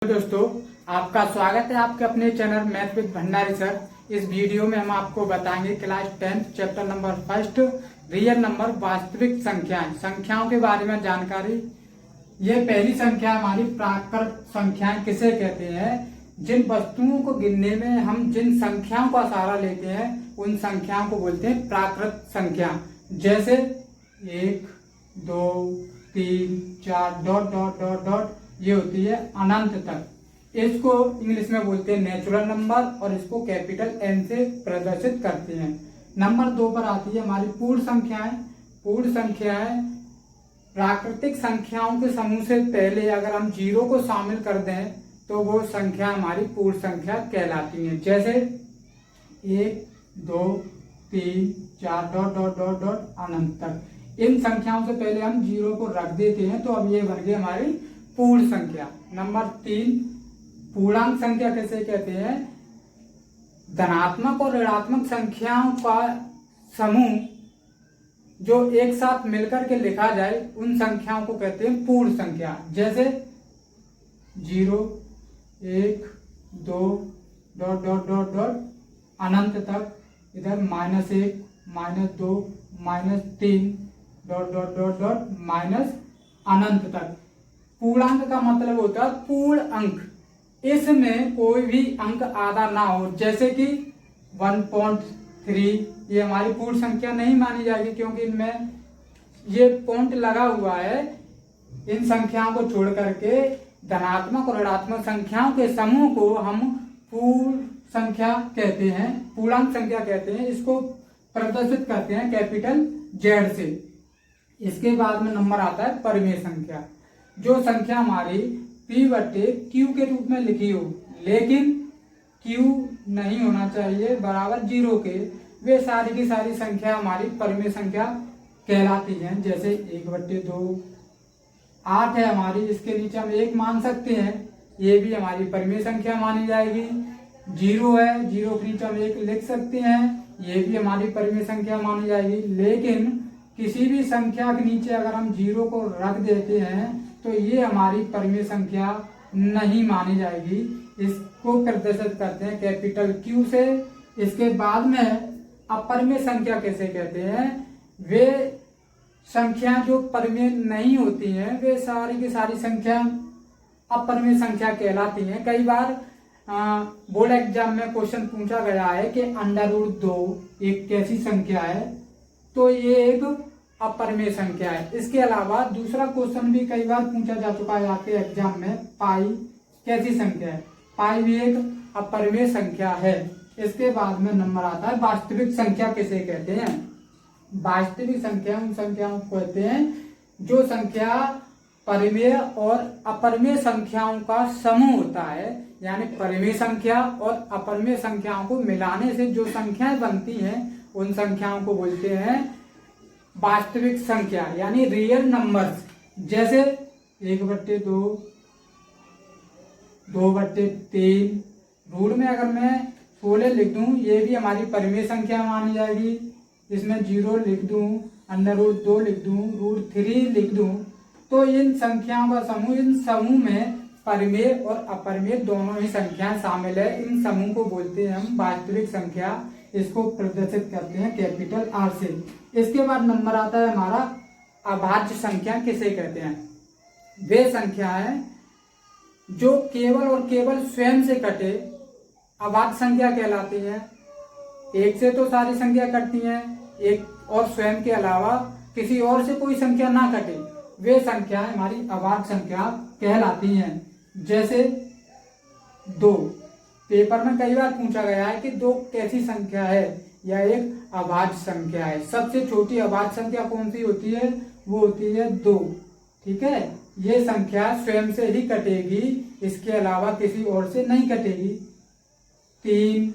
दोस्तों, आपका स्वागत है आपके अपने channel math with Bhandari sir. इस वीडियो में हम आपको बताएंगे class 10 chapter number first real number वास्तविक संख्याएं, संख्याओं के बारे में जानकारी। ये पहली संख्या हमारी प्राकृत संख्याएं किसे कहते हैं? जिन वस्तुओं को गिनने में हम जिन संख्याओं का सहारा लेते हैं उन संख्याओं को बोलते हैं प्राकृत संख्या। जैसे 1, 2, 3, 4 डॉट डॉट डॉट डॉट ये होती है अनंत तक। इसको इंग्लिश में बोलते हैं नेचुरल नंबर और इसको कैपिटल एन से प्रदर्शित करते हैं। नंबर 2 पर आती है हमारी पूर्ण संख्याएं। पूर्ण संख्याएं प्राकृतिक संख्याओं के समूह से पहले अगर हम 0 को शामिल कर दें तो वो संख्या हमारी पूर्ण संख्या कहलाती है। जैसे 1, 2, 3, 4 डॉट डॉट डॉट डॉट अनंत तक। इन संख्याओं से पहले हम 0 को रख देते हैं तो अब ये बन गई हमारी पूर्ण संख्या। नंबर 3 पूर्णांक संख्या किसे कहते हैं? धनात्मक और ऋणात्मक संख्याओं का समूह जो एक साथ मिलकर के लिखा जाए उन संख्याओं को कहते हैं पूर्ण संख्या। जैसे 0, 1, 2 डॉट डॉट डॉट डॉट अनंत तक, इधर -1, -2, -3 dot dot dot dot minus अनंत तक। पूर्णांक का मतलब होता है पूर्ण अंक। इसमें कोई भी अंक आधा ना हो। जैसे कि 1.3 ये हमारी पूर्ण संख्या नहीं मानी जाएगी क्योंकि इनमें ये पॉइंट लगा हुआ है। इन संख्याओं को छोड़ करके धनात्मक और ऋणात्मक संख्याओं के समूह को हम पूर्ण संख्या कहते हैं, पूर्णांक संख्या कहते हैं। इसको प्रदर्शित करते हैं कैपिटल जेड से। इसके बाद में नंबर आता है परिमेय संख्या। जो संख्या हमारी P/Q के रूप में लिखी हो लेकिन Q नहीं होना चाहिए बराबर 0 के, वे सारी की सारी संख्या हमारी परिमेय संख्या कहलाती हैं। जैसे 1/2 8 है हमारी, इसके नीचे हम 1 मान सकते हैं, ये भी हमारी परिमेय संख्या मानी जाएगी। 0 है, 0 के नीचे हम 1 लिख सकते हैं, ये भी हमारी परिमेय संख्या मानी जाएगी। लेकिन किसी भी संख्या के नीचे अगर हम 0 को रख देते हैं तो ये हमारी परिमेय संख्या नहीं मानी जाएगी। इसको प्रदर्शित करते हैं कैपिटल Q से। इसके बाद में अपरिमेय संख्या कैसे कहते हैं? वे संख्या जो परिमेय नहीं होती हैं वे सारी की सारी संख्या अपरिमेय संख्या कहलाती हैं। कई बार बोर्ड एग्जाम में क्वेश्चन पूछा गया है कि √2 एक कैसी संख्या है, तो ये एक अपरिमेय संख्या है। इसके अलावा दूसरा क्वेश्चन भी कई बार पूछा जा चुका है आपके एग्जाम में, पाई कैसी संख्या है? पाई भी एक अपरिमेय संख्या है। इसके बाद में नंबर आता है वास्तविक संख्या किसे कहते हैं? वास्तविक संख्या उन संख्याओं को कहते हैं जो संख्या परिमेय और अपरिमेय संख्याओं का समूह होता है। यानी परिमेय संख्या और अपरिमेय संख्याओं को मिलाने से जो संख्याएं बनती हैं उन संख्याओं को बोलते हैं वास्तविक संख्या यानी रियल नंबर्स। जैसे 1/2, 2/3 रूट में अगर मैं 16 लिख दूं ये भी हमारी परिमेय संख्या मानी जाएगी। इसमें 0 लिख दूं, √2 लिख दूं, √3 लिख दूं, तो इन संख्याओं का समूह, इन समूह में परिमेय और अपरिमेय दोनों ही संख्याएं शामिल है। इन समूह को बोलते हैं हम वास्तविक संख्या। इसको प्रदर्शित करते हैं कैपिटल R से। इसके बाद नंबर आता है हमारा अभाज्य संख्या किसे कहते हैं? वे संख्याएं जो केवल और केवल स्वयं से कटे अभाज्य संख्या कहलाती हैं। एक से तो सारी संख्या कटती हैं, एक और स्वयं के अलावा किसी और से कोई संख्या ना कटे, वे संख्याएं हमारी अभाज्य संख्या कहलाती हैं। जैसे 2 पेपर में कई बार पूछा गया है कि 2 कैसी संख्या है? यह एक अभाज्य संख्या है। सबसे छोटी अभाज्य संख्या कौन सी होती है? वो होती है 2। ठीक है, ये संख्या स्वयं से ही कटेगी, इसके अलावा किसी और से नहीं कटेगी। 3,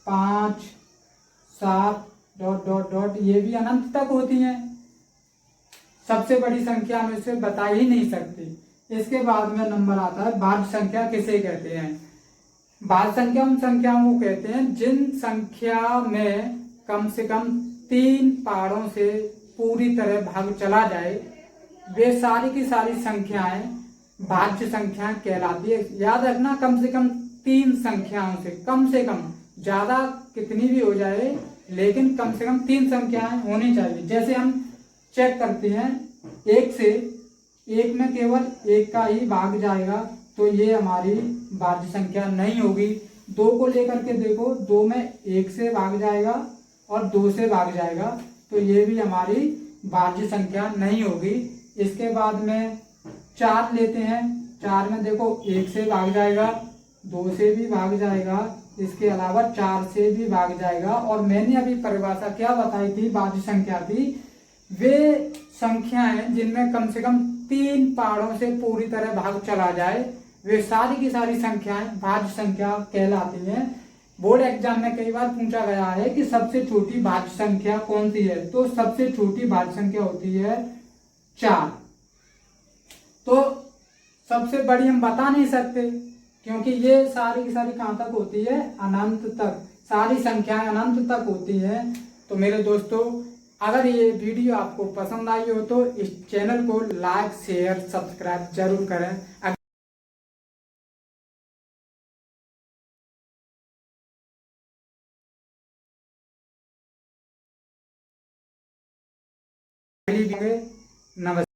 5, 7 डॉट डॉट डॉट ये भी अनंत तक होती हैं। सबसे बड़ी संख्या हम इसे बता ही नहीं सकते। इसके बाद में नंबर आता है भाज्य संख्या किसे कहते हैं? भाज्य संख्या उन संख्याओं को कहते हैं जिन संख्या में कम से कम 3 पहाड़ों से पूरी तरह भाग चला जाए। वे सारी की सारी संख्याएं भाज्य संख्या कहलाती है। याद रखना, कम से कम 3 संख्याओं से कम, ज्यादा कितनी भी हो जाए लेकिन कम से कम 3 संख्याएं होनी चाहिए। जैसे हम चेक करते हैं, 1 से, 1 में केवल 1 का ही भाग जाएगा तो ये हमारी भाज्य संख्या नहीं होगी। 2 को लेकर के देखो, 2 में 1 से भाग जाएगा और 2 से भाग जाएगा तो ये भी हमारी भाज्य संख्या नहीं होगी। इसके बाद में 4 लेते हैं, 4 में देखो 1 से भाग जाएगा, 2 से भी भाग जाएगा, इसके अलावा 4 से भी भाग जाएगा। और मैंने अभी परिभाषा क्या बताई थी भाज्य संख्या की, वे संख्याएं जिनमें कम से कम 3 पहाड़ों से पूरी तरह भाग चला जाए, वे सारी की सारी संख्याएं भाज्य संख्या कहलाती हैं। बोर्ड एग्जाम में कई बार पूछा गया है कि सबसे छोटी भाज्य संख्या कौन सी है, तो सबसे छोटी भाज्य संख्या होती है 4। तो सबसे बड़ी हम बता नहीं सकते क्योंकि ये सारी की सारी कहां तक होती है, अनंत तक, सारी संख्याएं अनंत तक होती है। तो मेरे दोस्तों, अगर ये वीडियो आपको पसंद आई हो तो इस चैनल को लाइक, शेयर, सब्सक्राइब जरूर करें। अगली वीडियो में नमस्कार।